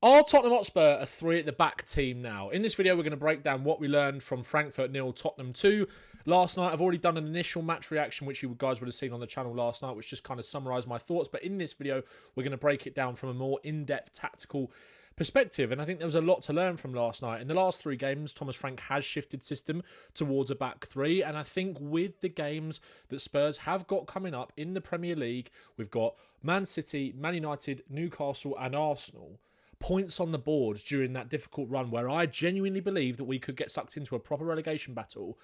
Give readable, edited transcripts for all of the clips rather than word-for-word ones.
Are Tottenham Hotspur a three at the back team now? In this video, we're going to break down what we learned from Frankfurt 0, Tottenham 2 last night. I've already done an initial match reaction, which you guys would have seen on the channel last night, which just kind of summarised my thoughts. But in this video, we're going to break it down from a more in-depth tactical perspective. And I think there was a lot to learn from last night. In the last three games, Thomas Frank has shifted system towards a back three. And I think with the games that Spurs have got coming up in the Premier League, we've got Man City, Man United, Newcastle and Arsenal, points on the board during that difficult run where I genuinely believe that we could get sucked into a proper relegation battle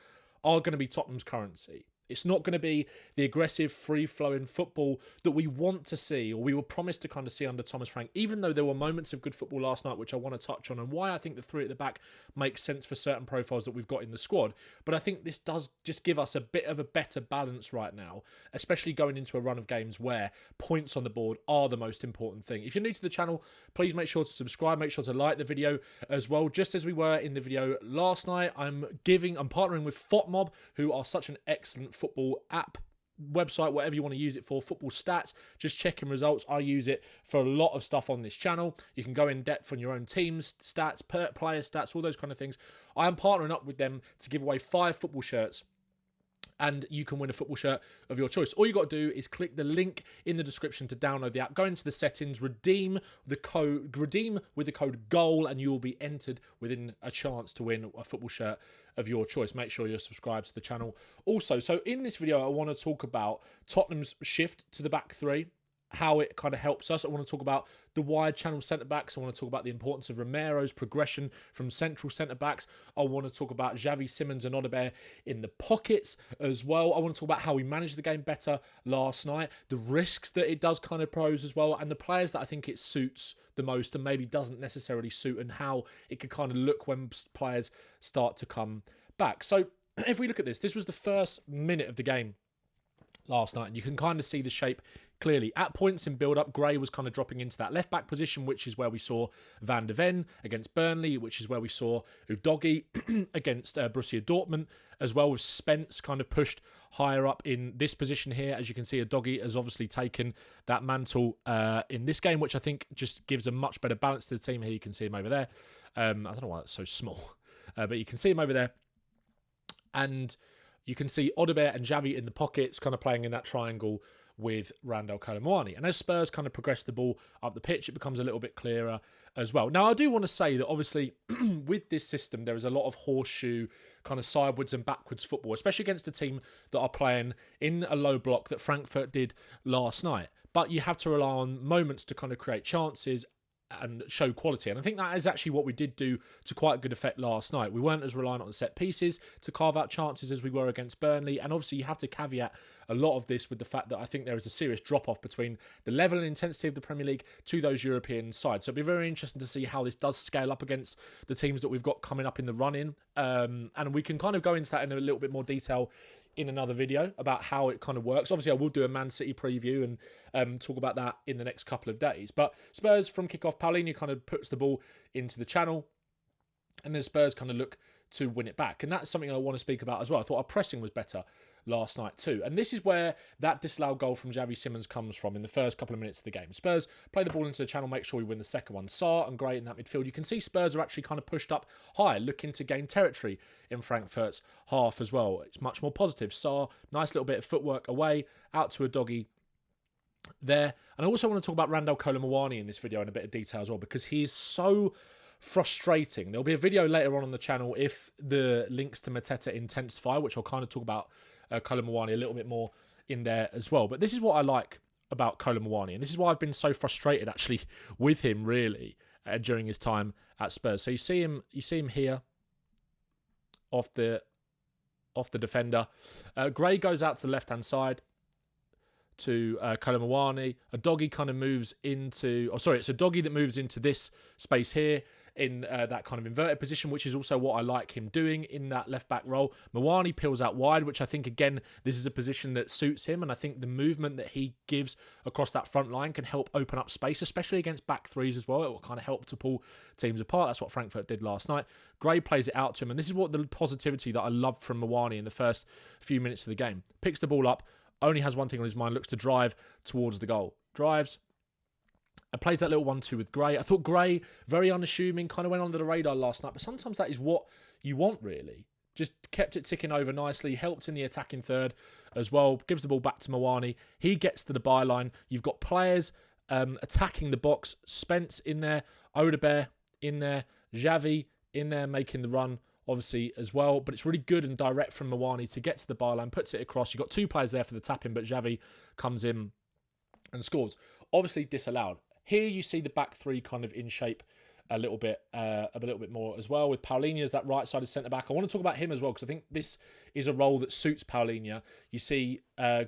are going to be Tottenham's currency. It's not going to be the aggressive, free-flowing football that we want to see or we were promised to kind of see under Thomas Frank, even though there were moments of good football last night, which I want to touch on, and why I think the three at the back makes sense for certain profiles that we've got in the squad. But I think this does just give us a bit of a better balance right now, especially going into a run of games where points on the board are the most important thing. If you're new to the channel, please make sure to subscribe, make sure to like the video as well. Just as we were in the video last night, I'm partnering with FOTMob, who are such an excellent football app, website, whatever you want to use it for, football stats, just checking results. I use it for a lot of stuff on this channel. You can go in depth on your own team's stats, player stats, all those kind of things. I am partnering up with them to give away 5 football shirts, and you can win a football shirt of your choice. All you got to do is click the link in the description to download the app, go into the settings, redeem with the code GOAL, and you will be entered within a chance to win a football shirt of your choice. Make sure you're subscribed to the channel. Also, so in this video, I want to talk about Tottenham's shift to the back three, how it kind of helps us. I want to talk about the wide channel centre-backs. I want to talk about the importance of Romero's progression from central centre-backs. I want to talk about Xavi Simons and Odegaard in the pockets as well. I want to talk about how we managed the game better last night, the risks that it does kind of pose as well, and the players that I think it suits the most and maybe doesn't necessarily suit, and how it could kind of look when players start to come back. So if we look at this, this was the first minute of the game last night, and you can kind of see the shape clearly. At points in build-up, Gray was kind of dropping into that left-back position, which is where we saw Van de Ven against Burnley, which is where we saw Udogie against Borussia Dortmund, as well as Spence kind of pushed higher up in this position here. As you can see, Udogie has obviously taken that mantle in this game, which I think just gives a much better balance to the team. Here you can see him over there. I don't know why that's so small, but you can see him over there. And you can see Odegaard and Xavi in the pockets, kind of playing in that triangle with Randal Kolo Muani. And as Spurs kind of progress the ball up the pitch, it becomes a little bit clearer as well. Now, I do want to say that obviously with this system, there is a lot of horseshoe kind of sideways and backwards football, especially against a team that are playing in a low block that Frankfurt did last night. But you have to rely on moments to kind of create chances and show quality. And I think that is actually what we did do to quite good effect last night. We weren't as reliant on set pieces to carve out chances as we were against Burnley. And obviously you have to caveat a lot of this with the fact that I think there is a serious drop-off between the level and intensity of the Premier League to those European sides. So it'll be very interesting to see how this does scale up against the teams that we've got coming up in the run-in. And we can kind of go into that in a little bit more detail in another video about how it kind of works. Obviously, I will do a Man City preview and talk about that in the next couple of days. But Spurs from kickoff, Paulinho kind of puts the ball into the channel, and then Spurs kind of look to win it back. And that's something I want to speak about as well. I thought our pressing was better last night too. And this is where that disallowed goal from Xavi Simons comes from in the first couple of minutes of the game. Spurs play the ball into the channel, make sure we win the second one. Sarr and Gray in that midfield. You can see Spurs are actually kind of pushed up high, looking to gain territory in Frankfurt's half as well. It's much more positive. Sarr, nice little bit of footwork away, out to Udogie there. And I also want to talk about Randal Kolo Muani in this video in a bit of detail as well, because he is so frustrating. There'll be a video later on the channel if the links to Mateta intensify, which I'll kind of talk about Kolo Muani a little bit more in there as well. But this is what I like about Kolo Muani, and this is why I've been so frustrated actually with him really during his time at Spurs. So you see him here off the defender. Gray goes out to the left hand side to Kolo Muani. Udogie kind of moves into... it's Udogie that moves into this space here in that kind of inverted position, which is also what I like him doing in that left-back role. Muani peels out wide, which I think, again, this is a position that suits him, and I think the movement that he gives across that front line can help open up space, especially against back threes as well. It will kind of help to pull teams apart. That's what Frankfurt did last night. Gray plays it out to him, and this is what the positivity that I loved from Muani in the first few minutes of the game. Picks the ball up, only has one thing on his mind, looks to drive towards the goal. Drives, Plays that little 1-2 with Gray. I thought Gray, very unassuming, kind of went under the radar last night, but sometimes that is what you want, really. Just kept it ticking over nicely, helped in the attacking third as well, gives the ball back to Mawani. He gets to the byline. You've got players attacking the box. Spence in there, Odebear in there, Xavi in there making the run, obviously, as well. But it's really good and direct from Mawani to get to the byline, puts it across. You've got two players there for the tap-in, but Xavi comes in and scores. Obviously disallowed. Here you see the back three kind of in shape a little bit more as well, with Paulinho as that right-sided centre-back. I want to talk about him as well, because I think this is a role that suits Paulinho. You see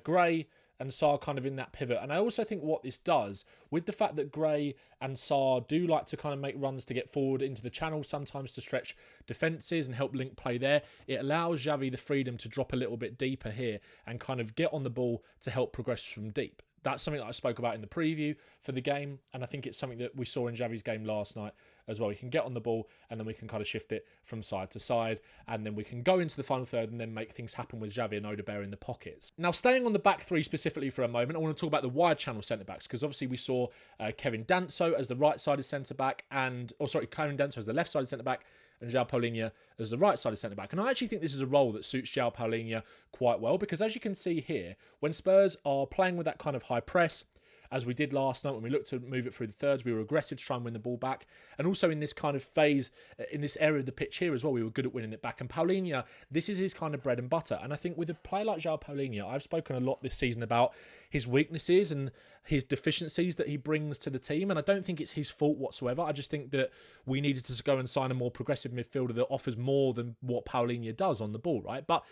Gray and Sarr kind of in that pivot. And I also think what this does, with the fact that Gray and Sarr do like to kind of make runs to get forward into the channel, sometimes to stretch defences and help link play there, it allows Xavi the freedom to drop a little bit deeper here and kind of get on the ball to help progress from deep. That's something that I spoke about in the preview for the game, and I think it's something that we saw in Xavi's game last night as well. He can get on the ball, and then we can kind of shift it from side to side, and then we can go into the final third and then make things happen with Xavi and Odebear in the pockets. Now, staying on the back three specifically for a moment, I want to talk about the wide channel centre-backs, because obviously we saw Kevin Danso as the right-sided centre-back, Kevin Danso as the left-sided centre-back, and João Paulinho as the right-sided centre-back. And I actually think this is a role that suits João Paulinho quite well, because as you can see here, when Spurs are playing with that kind of high press, as we did last night when we looked to move it through the thirds, we were aggressive to try and win the ball back. And also in this kind of phase, in this area of the pitch here as well, we were good at winning it back. And Paulinho, this is his kind of bread and butter. And I think with a player like João Paulinho, I've spoken a lot this season about his weaknesses and his deficiencies that he brings to the team. And I don't think it's his fault whatsoever. I just think that we needed to go and sign a more progressive midfielder that offers more than what Paulinho does on the ball, right? But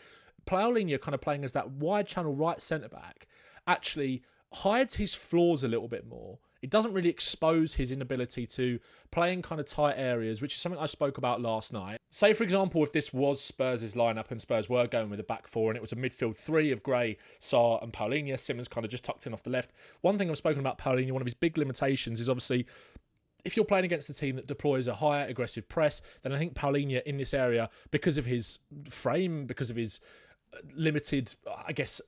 Paulinho kind of playing as that wide channel right centre-back actually hides his flaws a little bit more. It doesn't really expose his inability to play in kind of tight areas, which is something I spoke about last night. Say, for example, if this was Spurs' lineup and Spurs were going with a back four and it was a midfield three of Gray, Sarr and Paulinho, Simmons kind of just tucked in off the left. One thing I've spoken about Paulinho, one of his big limitations is obviously if you're playing against a team that deploys a higher aggressive press, then I think Paulinho in this area, because of his frame, because of his limited, I guess,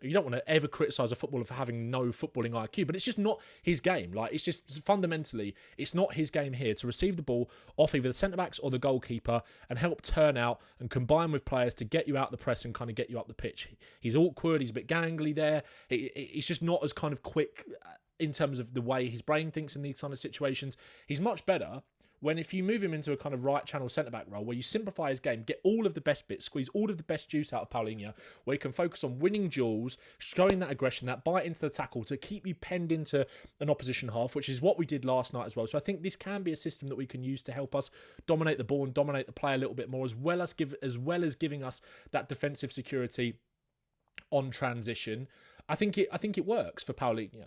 you don't want to ever criticise a footballer for having no footballing IQ, but it's just not his game. Like, it's just fundamentally, it's not his game here to receive the ball off either the centre-backs or the goalkeeper and help turn out and combine with players to get you out the press and kind of get you up the pitch. He's awkward, he's a bit gangly there. It's just not as kind of quick in terms of the way his brain thinks in these kind of situations. He's much better when if you move him into a kind of right channel centre-back role where you simplify his game, get all of the best bits, squeeze all of the best juice out of Paulinho, where he can focus on winning duels, showing that aggression, that bite into the tackle to keep you penned into an opposition half, which is what we did last night as well. So I think this can be a system that we can use to help us dominate the ball and dominate the play a little bit more, as well as giving us that defensive security on transition. I think it works for Paulinho.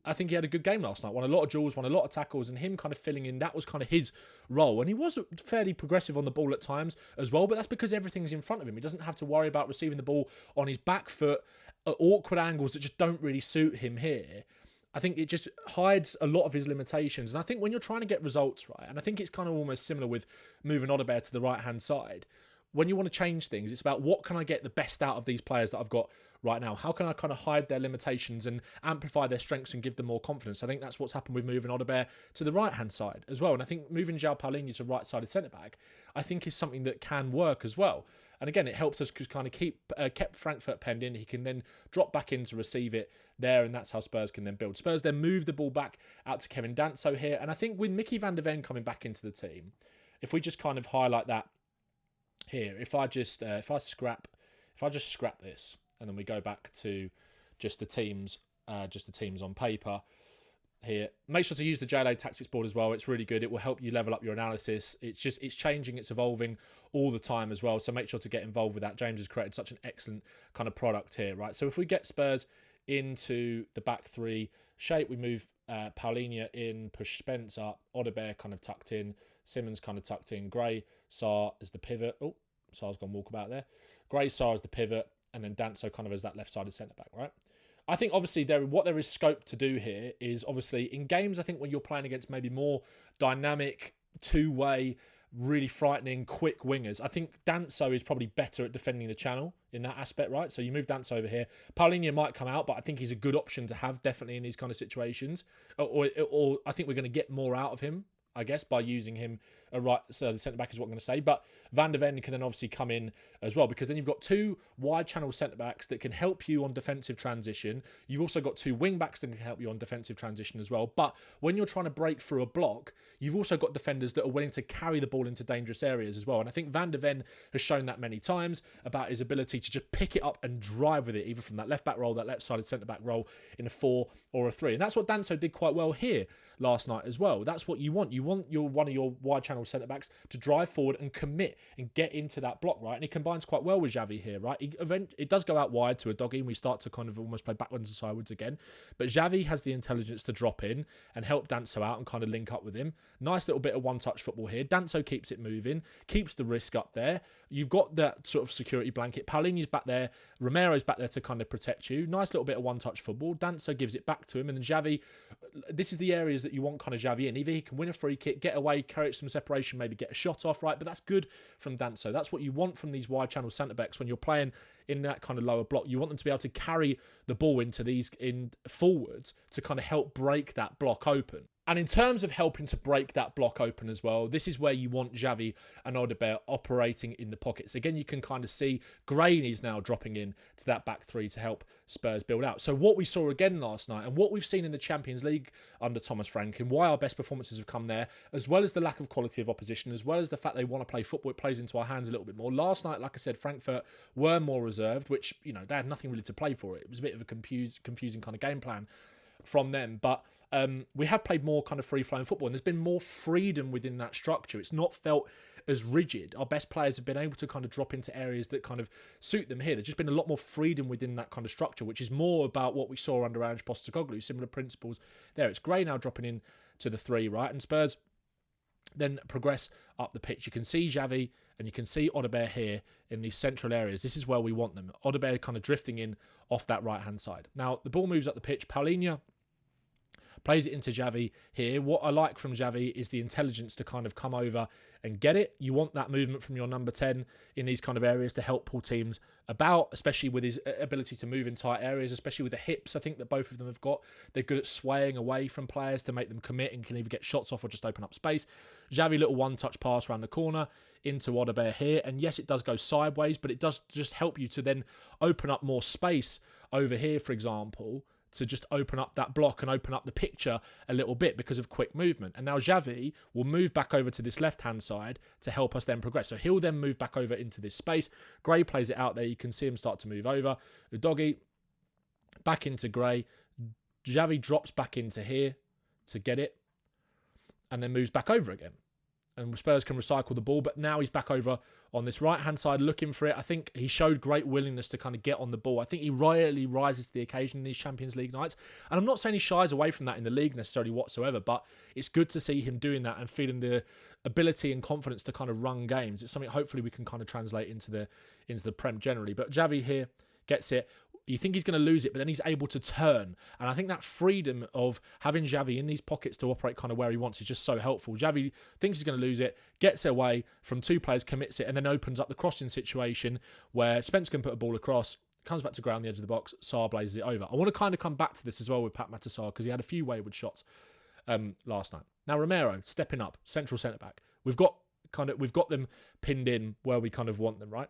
I think he had a good game last night, won a lot of duels, won a lot of tackles, and him kind of filling in, that was kind of his role. And he was fairly progressive on the ball at times as well, but that's because everything's in front of him. He doesn't have to worry about receiving the ball on his back foot at awkward angles that just don't really suit him here. I think it just hides a lot of his limitations. And I think when you're trying to get results right, and I think it's kind of almost similar with moving Odebear to the right-hand side, when you want to change things, it's about what can I get the best out of these players that I've got right now? How can I kind of hide their limitations and amplify their strengths and give them more confidence? I think that's what's happened with moving Odebear to the right-hand side as well. And I think moving João Paulinho to right-sided centre-back, I think is something that can work as well. And again, it helps us kind of kept Frankfurt penned in. He can then drop back in to receive it there, and that's how Spurs can then build. Spurs then move the ball back out to Kevin Danso here. And I think with Mickey van der Ven coming back into the team, if we just kind of highlight that here, if I just scrap this, and then we go back to just the teams on paper here. Make sure to use the JLA tactics board as well. It's really good. It will help you level up your analysis. It's changing, it's evolving all the time as well. So make sure to get involved with that. James has created such an excellent kind of product here, right? So if we get Spurs into the back three shape, we move Paulinho in, push Spence up, Odebear kind of tucked in, Simmons kind of tucked in, Gray, Sarr as the pivot. Oh, Sarr's gone walkabout there. Gray, Sarr as the pivot, and then Danso kind of as that left-sided centre-back, right? I think obviously what there is scope to do here is obviously in games, I think when you're playing against maybe more dynamic, two-way, really frightening, quick wingers. I think Danso is probably better at defending the channel in that aspect, right? So you move Danso over here. Paulinho might come out, but I think he's a good option to have definitely in these kind of situations. Or I think we're going to get more out of him, I guess, by using him so the centre back is what I'm going to say. But Van de Ven can then obviously come in as well, because then you've got two wide channel centre backs that can help you on defensive transition. You've also got two wing backs that can help you on defensive transition as well. But when you're trying to break through a block, you've also got defenders that are willing to carry the ball into dangerous areas as well. And I think Van de Ven has shown that many times about his ability to just pick it up and drive with it, either from that left back role, that left sided centre back role in a 4 or a 3. And that's what Danso did quite well here last night as well. That's what you want. You want one of your wide channel centre backs to drive forward and commit and get into that block, right? And he combines quite well with Xavi here, right? It does go out wide to a doggy, and we start to kind of almost play backwards and sideways again. But Xavi has the intelligence to drop in and help Danso out and kind of link up with him. Nice little bit of one-touch football here. Danso keeps it moving, keeps the risk up there. You've got that sort of security blanket. Paulinho's back there. Romero's back there to kind of protect you. Nice little bit of one-touch football. Danso gives it back to him, and then Xavi, this is the areas that you want kind of Xavi in. Either he can win a free kick, get away, create some separation, maybe get a shot off, right? But that's good from Danso. That's what you want from these wide channel centre-backs when you're playing in that kind of lower block. You want them to be able to carry the ball into these in forwards to kind of help break that block open. And in terms of helping to break that block open as well, this is where you want Xavi and Odobert operating in the pockets. Again, you can kind of see Grain is now dropping in to that back three to help Spurs build out. So what we saw again last night, and what we've seen in the Champions League under Thomas Frank, and why our best performances have come there, as well as the lack of quality of opposition, as well as the fact they want to play football, it plays into our hands a little bit more. Last night, like I said, Frankfurt were more reserved, which, you know, they had nothing really to play for. It was a bit of a confusing kind of game plan from them. But we have played more kind of free-flowing football, and there's been more freedom within that structure. It's not felt as rigid. Our best players have been able to kind of drop into areas that kind of suit them here. There's just been a lot more freedom within that kind of structure, which is more about what we saw under Ange Postecoglou. Similar principles there. It's Gray now dropping in to the 3, right? And Spurs then progress up the pitch. You can see Xavi and you can see Odobert here in these central areas. This is where we want them. Odobert kind of drifting in off that right-hand side. Now, the ball moves up the pitch. Paulinho plays it into Xavi here. What I like from Xavi is the intelligence to kind of come over and get it. You want that movement from your number 10 in these kind of areas to help pull teams about, especially with his ability to move in tight areas, especially with the hips I think that both of them have got. They're good at swaying away from players to make them commit and can either get shots off or just open up space. Xavi, little one-touch pass around the corner into Odobert here. And yes, it does go sideways, but it does just help you to then open up more space over here, for example, to just open up that block and open up the picture a little bit because of quick movement. And now Xavi will move back over to this left-hand side to help us then progress. So he'll then move back over into this space. Gray plays it out there. You can see him start to move over. Udogie back into Gray. Xavi drops back into here to get it and then moves back over again. And Spurs can recycle the ball, but now he's back over on this right-hand side looking for it. I think he showed great willingness to kind of get on the ball. I think he rarely rises to the occasion in these Champions League nights. And I'm not saying he shies away from that in the league necessarily whatsoever, but it's good to see him doing that and feeling the ability and confidence to kind of run games. It's something hopefully we can kind of translate into the Prem generally. But Xavi here gets it. You think he's going to lose it, but then he's able to turn. And I think that freedom of having Xavi in these pockets to operate kind of where he wants is just so helpful. Xavi thinks he's going to lose it, gets away from two players, commits it, and then opens up the crossing situation where Spence can put a ball across, comes back to ground the edge of the box, Sarr blazes it over. I want to kind of come back to this as well with Pat Matasar because he had a few wayward shots last night. Now Romero stepping up, central centre-back. We've got them pinned in where we kind of want them, right?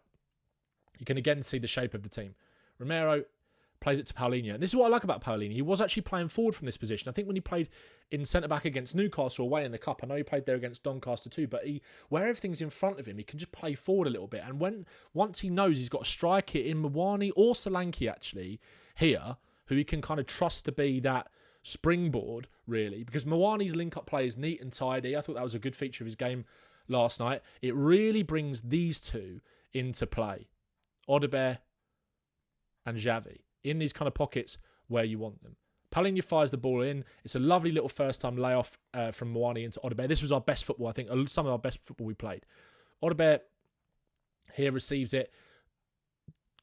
You can again see the shape of the team. Romero plays it to Paulinho. And this is what I like about Paulinho. He was actually playing forward from this position. I think when he played in centre-back against Newcastle away in the Cup, I know he played there against Doncaster too, but where everything's in front of him, he can just play forward a little bit. And once he knows he's got a striker in Mwani or Solanke actually here, who he can kind of trust to be that springboard, really, because Mwani's link-up play is neat and tidy. I thought that was a good feature of his game last night. It really brings these two into play. Odobert and Xavi in these kind of pockets where you want them. Paulinho fires the ball in. It's a lovely little first-time layoff from Mwani into Odobert. This was our best football, I think, some of our best football we played. Odobert here receives it.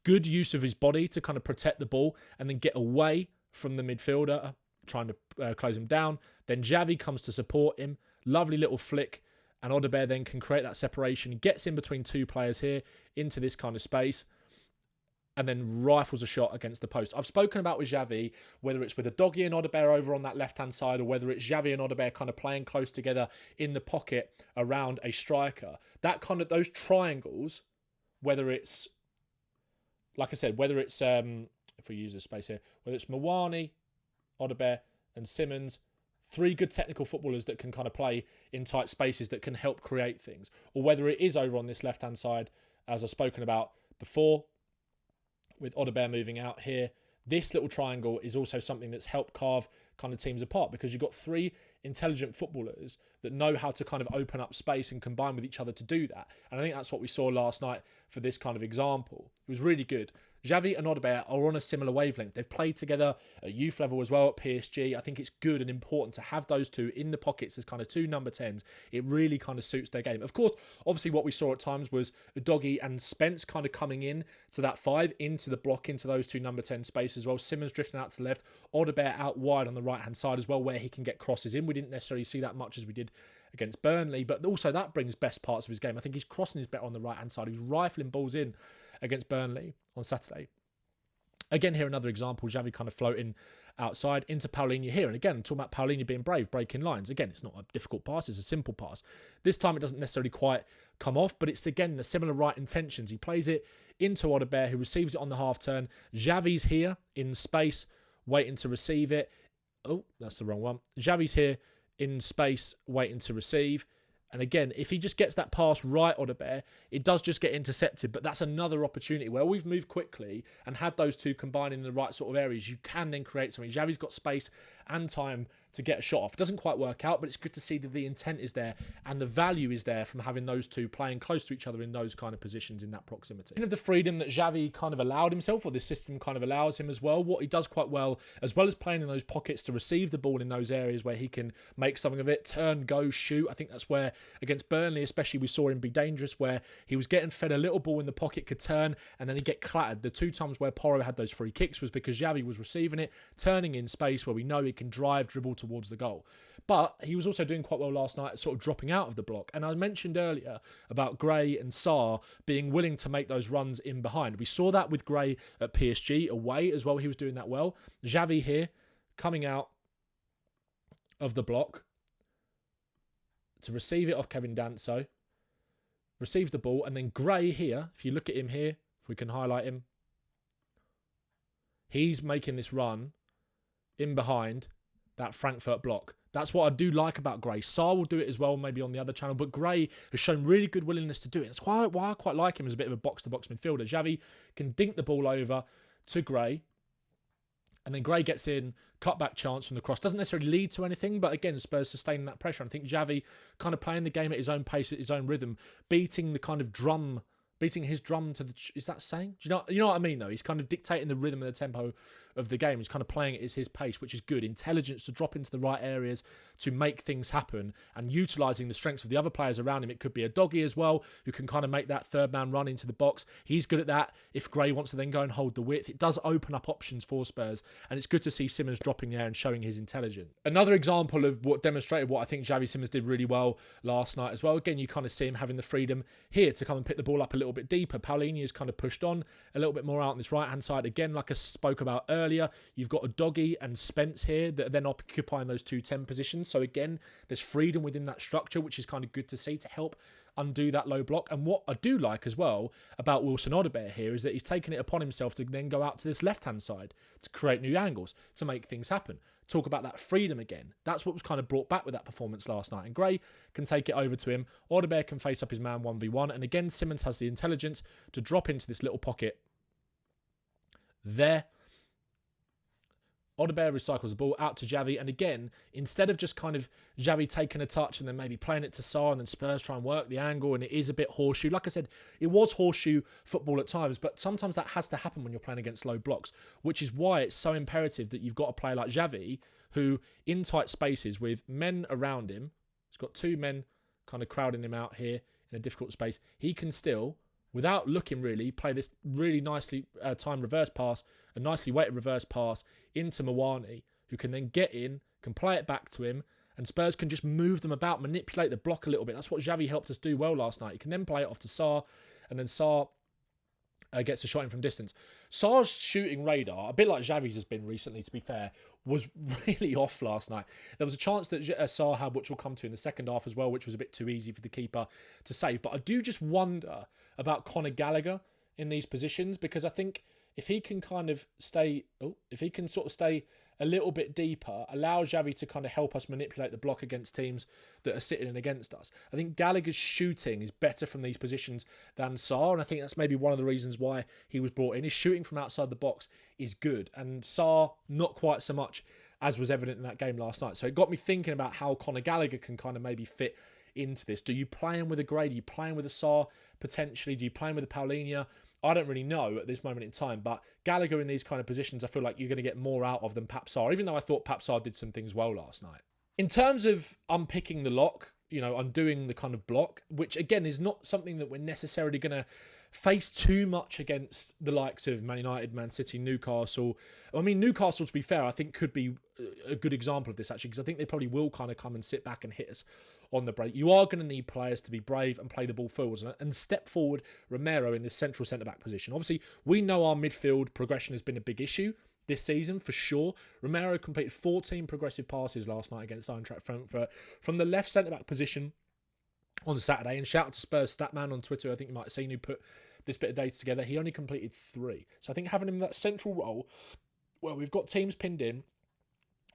Good use of his body to kind of protect the ball and then get away from the midfielder, trying to close him down. Then Xavi comes to support him. Lovely little flick And Odebear then can create that separation, gets in between two players here into this kind of space, and then rifles a shot against the post. I've spoken about with Xavi, whether it's with a Doggy and Odebear over on that left-hand side, or whether it's Xavi and Odebear kind of playing close together in the pocket around a striker. That kind of, those triangles, whether it's, like I said, whether it's, if we use this space here, whether it's Mawani, Odebear, and Simmons, three good technical footballers that can kind of play in tight spaces that can help create things. Or whether it is over on this left-hand side, as I've spoken about before, with Odebear moving out here. This little triangle is also something that's helped carve kind of teams apart, because you've got three intelligent footballers that know how to kind of open up space and combine with each other to do that. And I think that's what we saw last night for this kind of example. It was really good. Xavi and Odebear are on a similar wavelength. They've played together at youth level as well at PSG. I think it's good and important to have those two in the pockets as kind of two number 10s. It really kind of suits their game. Of course, obviously what we saw at times was Doggy and Spence kind of coming in to that 5, into the block, into those two number 10 spaces as well. Simmons drifting out to the left, Odebear out wide on the right-hand side as well, where he can get crosses in. We didn't necessarily see that much as we did against Burnley, but also that brings best parts of his game. I think his crossing is better on the right-hand side. He was rifling balls in against Burnley on Saturday. Again, here another example, Xavi kind of floating outside into Paulinho here. And again, I'm talking about Paulinho being brave, breaking lines. Again, it's not a difficult pass, it's a simple pass. This time it doesn't necessarily quite come off, but it's again the similar right intentions. He plays it into Odebear, who receives it on the half turn. Xavi's here in space, waiting to receive it. Oh, that's the wrong one. Xavi's here in space, waiting to receive. And again, if he just gets that pass right, Odebear, it does just get intercepted. But that's another opportunity where we've moved quickly and had those two combine in the right sort of areas. You can then create something. Xavi's got space and time to get a shot off. It doesn't quite work out, but it's good to see that the intent is there and the value is there from having those two playing close to each other in those kind of positions in that proximity. And of the freedom that Xavi kind of allowed himself, or this system kind of allows him as well, what he does quite well, as well as playing in those pockets to receive the ball in those areas where he can make something of it, turn, go, shoot. I think that's where, against Burnley especially, we saw him be dangerous, where he was getting fed a little ball in the pocket, could turn, and then he'd get clattered. The two times where Porro had those free kicks was because Xavi was receiving it, turning in space where we know he can drive, dribble towards the goal. But he was also doing quite well last night, sort of dropping out of the block. And I mentioned earlier about Gray and Sarr being willing to make those runs in behind. We saw that with Gray at PSG away as well. He was doing that well. Xavi here coming out of the block to receive it off Kevin Danso. Receives the ball. And then Gray here, if you look at him here, if we can highlight him, he's making this run in behind that Frankfurt block. That's what I do like about Gray. Sarr will do it as well, maybe on the other channel, but Gray has shown really good willingness to do it. That's why I quite like him as a bit of a box-to-box midfielder. Xavi can dink the ball over to Gray, and then Gray gets in, cut-back chance from the cross. Doesn't necessarily lead to anything, but again, Spurs sustaining that pressure. And I think Xavi kind of playing the game at his own pace, at his own rhythm, beating his drum to the... Is that saying? Do you know what I mean, though? He's kind of dictating the rhythm and the tempo of the game. He's kind of playing it at his pace, which is good. Intelligence to drop into the right areas to make things happen, and utilising the strengths of the other players around him. It could be a Doggy as well, who can kind of make that third man run into the box. He's good at that. If Gray wants to then go and hold the width, it does open up options for Spurs, and it's good to see Simmons dropping there and showing his intelligence. Another example of what demonstrated what I think Xavi Simmons did really well last night as well. Again, you kind of see him having the freedom here to come and pick the ball up a little bit deeper. Paulinho is kind of pushed on a little bit more out on this right-hand side. Again, like I spoke about earlier, you've got a Doggy and Spence here that are then occupying those 2-10 positions. So again, there's freedom within that structure, which is kind of good to see to help undo that low block. And what I do like as well about Wilson Odebear here is that he's taken it upon himself to then go out to this left-hand side to create new angles, to make things happen. Talk about that freedom again. That's what was kind of brought back with that performance last night. And Gray can take it over to him. Odebear can face up his man 1v1. And again, Simmons has the intelligence to drop into this little pocket there. Odebear recycles the ball out to Xavi, and again, instead of just kind of Xavi taking a touch and then maybe playing it to Sarr, and then Spurs try and work the angle, and it is a bit horseshoe. Like I said, it was horseshoe football at times, but sometimes that has to happen when you're playing against low blocks, which is why it's so imperative that you've got a player like Xavi, who in tight spaces with men around him, he's got two men kind of crowding him out here in a difficult space, he can still, without looking really, play this really nicely timed reverse pass, a nicely weighted reverse pass into Mawani, who can then get in, can play it back to him, and Spurs can just move them about, manipulate the block a little bit. That's what Xavi helped us do well last night. He can then play it off to Sarr, and then Sarr gets a shot in from distance. Sarr's shooting radar, a bit like Xavi's has been recently, to be fair, was really off last night. There was a chance that Sarr had, which we'll come to in the second half as well, which was a bit too easy for the keeper to save. But I do just wonder about Conor Gallagher in these positions, because I think if he can kind of stay, if he can sort of stay a little bit deeper, allow Xavi to kind of help us manipulate the block against teams that are sitting in against us. I think Gallagher's shooting is better from these positions than Sarr, and I think that's maybe one of the reasons why he was brought in. His shooting from outside the box is good, and Sarr not quite so much, as was evident in that game last night. So it got me thinking about how Conor Gallagher can kind of maybe fit into this. Do you play him with a Gray? Do you play him with a Sarr potentially? Do you play him with a Paulinho? I don't really know at this moment in time, but Gallagher in these kind of positions, I feel like you're going to get more out of than Pape Sarr, even though I thought Pape Sarr did some things well last night. In terms of unpicking the lock, undoing the kind of block, which again is not something that we're necessarily going to face too much against the likes of Man United, Man City, Newcastle. I mean, Newcastle, to be fair, I think could be a good example of this, actually, because I think they probably will kind of come and sit back and hit us on the break. You are going to need players to be brave and play the ball forwards and step forward Romero in this central centre-back position. Obviously, we know our midfield progression has been a big issue this season, for sure. Romero completed 14 progressive passes last night against Eintracht Frankfurt from the left centre-back position on Saturday. And shout out to Spurs Statman on Twitter, I think you might have seen, who put this bit of data together. He only completed 3. So I think having him in that central role, where we've got teams pinned in,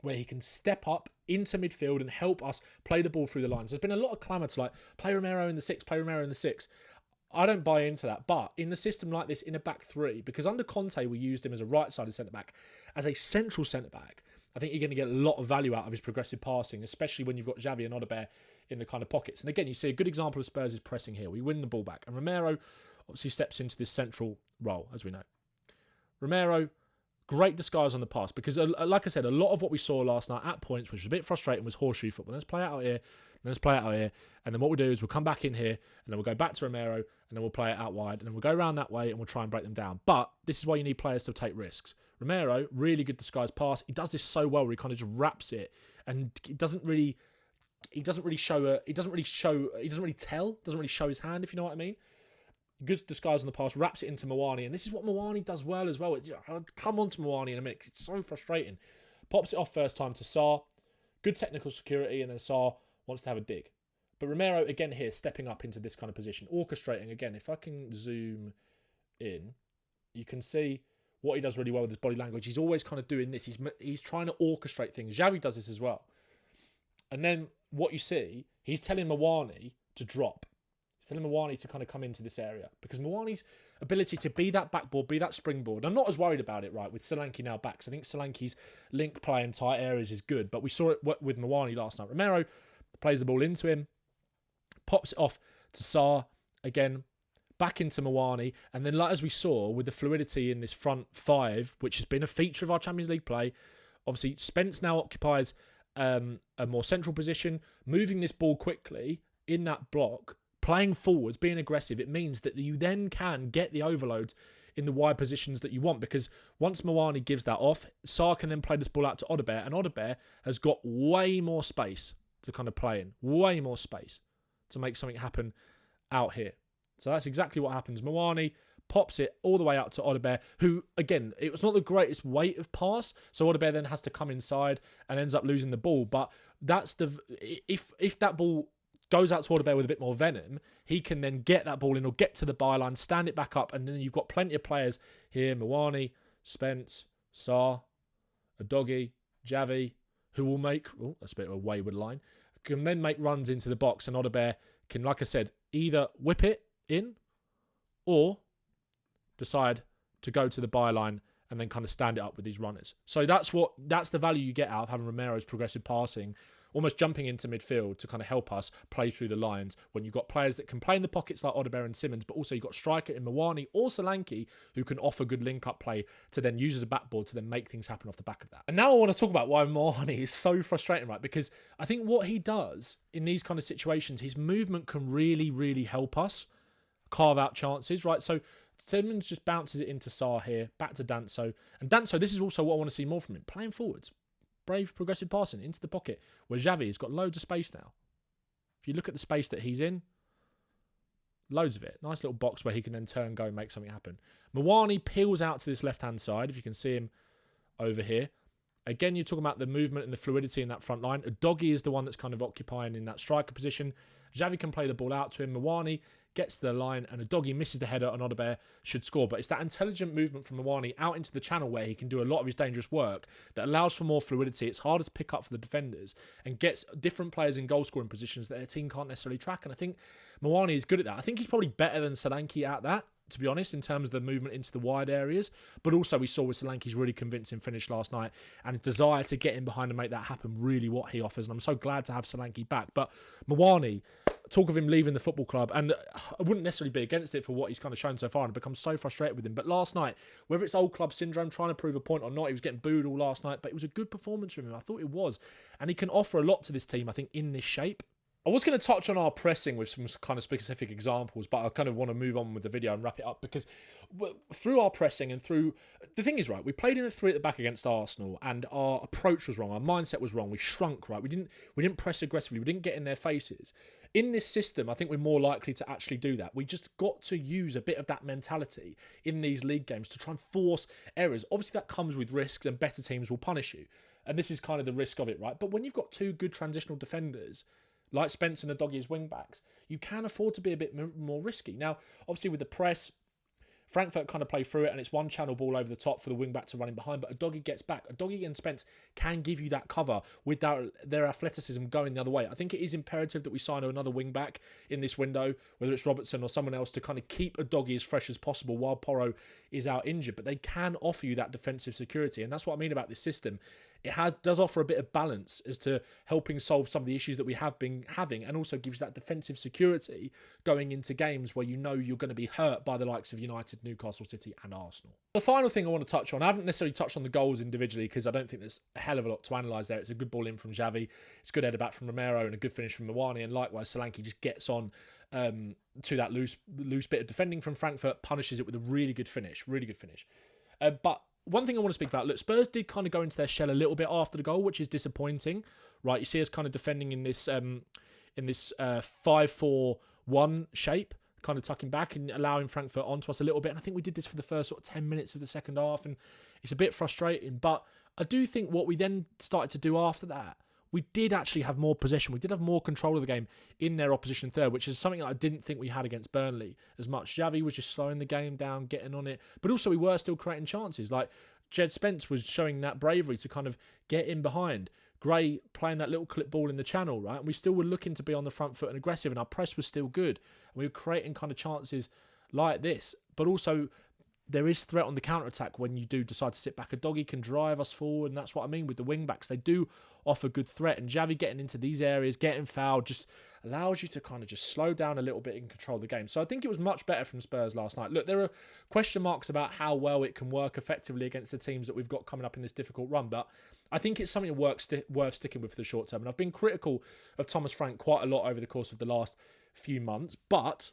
where he can step up into midfield and help us play the ball through the lines. There's been a lot of clamour to play Romero in the 6, play Romero in the 6. I don't buy into that. But in the system like this, in a back 3, because under Conte we used him as a right-sided centre-back, as a central centre-back, I think you're going to get a lot of value out of his progressive passing, especially when you've got Xavi and Odobert in the kind of pockets. And again, you see a good example of Spurs' pressing here. We win the ball back. And Romero obviously steps into this central role, as we know. Romero, great disguise on the pass, because like I said, a lot of what we saw last night at points, which was a bit frustrating, was horseshoe football. Let's play it out here, and let's play it out here, and then what we'll do is we'll come back in here, and then we'll go back to Romero, and then we'll play it out wide, and then we'll go around that way, and we'll try and break them down. But this is why you need players to take risks. Romero, really good disguise pass. He does this so well, where he kind of just wraps it, and he doesn't really show his hand, if you know what I mean. Good disguise on the pass, wraps it into Mawani, and this is what Mawani does well as well. I'll come on to Mawani in a minute, 'cause it's so frustrating. Pops it off first time to Sarr. Good technical security, and then Sarr wants to have a dig. But Romero, again here, stepping up into this kind of position, orchestrating. Again, if I can zoom in, you can see what he does really well with his body language. He's always kind of doing this. He's trying to orchestrate things. Xavi does this as well. And then what you see, he's telling Mawani to drop. He's telling Mawani to kind of come into this area, because Mawani's ability to be that backboard, be that springboard. I'm not as worried about it, right, with Solanke now back. So I think Solanke's link play in tight areas is good, but we saw it with Mawani last night. Romero plays the ball into him, pops it off to Sarr, again, back into Mawani, and then as we saw with the fluidity in this front 5, which has been a feature of our Champions League play, obviously Spence now occupies a more central position, moving this ball quickly in that block, playing forwards, being aggressive. It means that you then can get the overloads in the wide positions that you want, because once Mawani gives that off, Sarr can then play this ball out to Odobert, and Odobert has got way more space to kind of play in, way more space to make something happen out here. So that's exactly what happens. Mawani pops it all the way out to Odobert, who, again, it was not the greatest weight of pass, so Odobert then has to come inside and ends up losing the ball. But that's if that ball goes out to Odobert with a bit more venom, he can then get that ball in or get to the byline, stand it back up, and then you've got plenty of players here, Mawani, Spence, Sarr, Udogie, Xavi, who will make, that's a bit of a wayward line, can then make runs into the box, and Odobert can, like I said, either whip it in or decide to go to the byline and then kind of stand it up with these runners. So that's the value you get out of having Romero's progressive passing, almost jumping into midfield to kind of help us play through the lines when you've got players that can play in the pockets like Odobert and Simmons, but also you've got striker in Mawani or Solanke who can offer good link-up play to then use as a backboard to then make things happen off the back of that. And now I want to talk about why Mawani is so frustrating, right? Because I think what he does in these kind of situations, his movement can really, really help us carve out chances, right? So Simmons just bounces it into Sarr here, back to Danso. And Danso, this is also what I want to see more from him, playing forwards. brave, progressive passing into the pocket, where Xavi has got loads of space now. If you look at the space that he's in, loads of it. Nice little box where he can then turn, go and make something happen. Mawani peels out to this left-hand side, if you can see him over here. Again, you're talking about the movement and the fluidity in that front line. Doggy is the one that's kind of occupying in that striker position. Xavi can play the ball out to him. Mawani gets to the line and Doggy misses the header and Odobert should score. But it's that intelligent movement from Mawani out into the channel where he can do a lot of his dangerous work that allows for more fluidity. It's harder to pick up for the defenders and gets different players in goal-scoring positions that their team can't necessarily track. And I think Mawani is good at that. I think he's probably better than Solanke at that, to be honest, in terms of the movement into the wide areas. But also we saw with Solanke's really convincing finish last night and his desire to get in behind and make that happen, really what he offers. And I'm so glad to have Solanke back. But Mawani, talk of him leaving the football club, and I wouldn't necessarily be against it for what he's kind of shown so far, and I've become so frustrated with him. But last night, whether it's old club syndrome, trying to prove a point or not, he was getting booed all last night, but it was a good performance from him. I thought it was. And he can offer a lot to this team, I think, in this shape. I was going to touch on our pressing with some kind of specific examples, but I kind of want to move on with the video and wrap it up because through our pressing and through... The thing is, right, we played in a 3 at the back against Arsenal and our approach was wrong. Our mindset was wrong. We shrunk, right? We didn't press aggressively. We didn't get in their faces. In this system, I think we're more likely to actually do that. We just got to use a bit of that mentality in these league games to try and force errors. Obviously, that comes with risks and better teams will punish you. And this is kind of the risk of it, right? But when you've got 2 good transitional defenders like Spence and Doggy as wing-backs, you can afford to be a bit more risky. Now, obviously with the press, Frankfurt kind of play through it and it's one channel ball over the top for the wing-back to run in behind, but Doggy gets back. Doggy and Spence can give you that cover with their athleticism going the other way. I think it is imperative that we sign another wing-back in this window, whether it's Robertson or someone else, to kind of keep Doggy as fresh as possible while Porro is out injured. But they can offer you that defensive security, and that's what I mean about this system. It does offer a bit of balance as to helping solve some of the issues that we have been having, and also gives that defensive security going into games where you know you're going to be hurt by the likes of United, Newcastle City and Arsenal. The final thing I want to touch on, I haven't necessarily touched on the goals individually because I don't think there's a hell of a lot to analyse there. It's a good ball in from Xavi, it's a good header back from Romero and a good finish from Mawani, and likewise Solanke just gets on to that loose bit of defending from Frankfurt, punishes it with a really good finish. But one thing I want to speak about, look, Spurs did kind of go into their shell a little bit after the goal, which is disappointing, right? You see us kind of defending in this 5-4-1 shape, kind of tucking back and allowing Frankfurt onto us a little bit. And I think we did this for the first sort of 10 minutes of the second half, and it's a bit frustrating. But I do think what we then started to do after that, we did actually have more possession. We did have more control of the game in their opposition third, which is something that I didn't think we had against Burnley as much. Xavi was just slowing the game down, getting on it. But also we were still creating chances. Like Jed Spence was showing that bravery to kind of get in behind. Gray playing that little clip ball in the channel, right? And we still were looking to be on the front foot and aggressive, and our press was still good. And we were creating kind of chances like this. But also there is threat on the counter-attack when you do decide to sit back. A Doggy can drive us forward, and that's what I mean with the wing-backs. They do offer good threat, and Xavi getting into these areas, getting fouled, just allows you to kind of just slow down a little bit and control the game. So I think it was much better from Spurs last night. Look, there are question marks about how well it can work effectively against the teams that we've got coming up in this difficult run, but I think it's something worth sticking with for the short term. And I've been critical of Thomas Frank quite a lot over the course of the last few months, but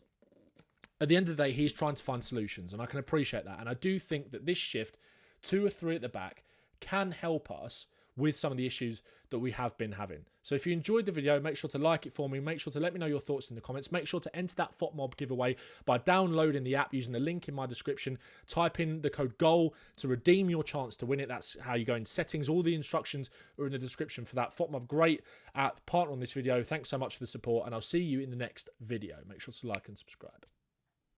at the end of the day, he's trying to find solutions, and I can appreciate that. And I do think that this shift, 2 or 3 at the back, can help us with some of the issues that we have been having. So if you enjoyed the video, make sure to like it for me. Make sure to let me know your thoughts in the comments. Make sure to enter that FOTMob giveaway by downloading the app using the link in my description. Type in the code GOAL to redeem your chance to win it. That's how you go in settings. All the instructions are in the description for that. FOTMob, great app, partner on this video. Thanks so much for the support, and I'll see you in the next video. Make sure to like and subscribe.